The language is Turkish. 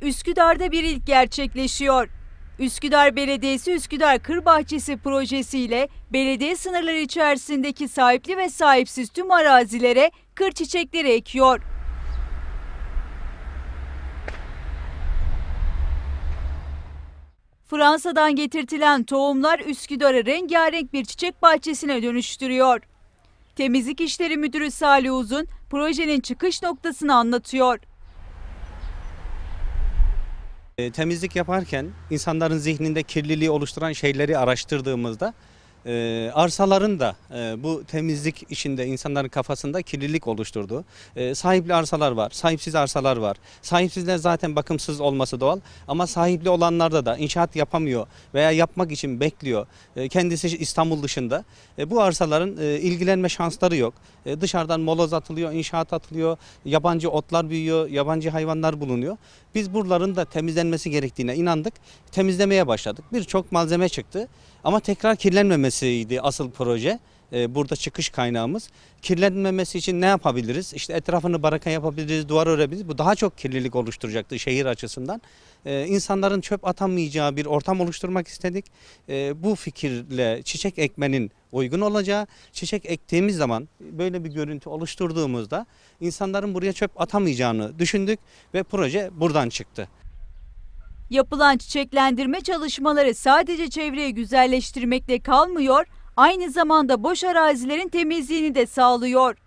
Üsküdar'da bir ilk gerçekleşiyor. Üsküdar Belediyesi Üsküdar Kır Bahçesi projesiyle belediye sınırları içerisindeki sahipli ve sahipsiz tüm arazilere kır çiçekleri ekiyor. Fransa'dan getirtilen tohumlar Üsküdar'ı rengarenk bir çiçek bahçesine dönüştürüyor. Temizlik İşleri Müdürü Salih Uzun projenin çıkış noktasını anlatıyor. Temizlik yaparken insanların zihninde kirliliği oluşturan şeyleri araştırdığımızda arsaların da bu temizlik işinde insanların kafasında kirlilik oluşturduğu sahipli arsalar var, sahipsiz arsalar var. Sahipsizler zaten bakımsız olması doğal ama sahipli olanlarda da inşaat yapamıyor veya yapmak için bekliyor. Kendisi İstanbul dışında. Bu arsaların ilgilenme şansları yok. Dışarıdan moloz atılıyor, inşaat atılıyor, yabancı otlar büyüyor, yabancı hayvanlar bulunuyor. Biz buraların da temizlenmesi gerektiğine inandık. Temizlemeye başladık. Birçok malzeme çıktı ama tekrar kirlenmemesiydi asıl proje. Burada çıkış kaynağımız. Kirlenmemesi için ne yapabiliriz? İşte etrafını baraka yapabiliriz, duvar örebiliriz. Bu daha çok kirlilik oluşturacaktı şehir açısından. İnsanların çöp atamayacağı bir ortam oluşturmak istedik. Bu fikirle çiçek ekmenin uygun olacağı, çiçek ektiğimiz zaman böyle bir görüntü oluşturduğumuzda insanların buraya çöp atamayacağını düşündük ve proje buradan çıktı. Yapılan çiçeklendirme çalışmaları sadece çevreyi güzelleştirmekle kalmıyor, aynı zamanda boş arazilerin temizliğini de sağlıyor.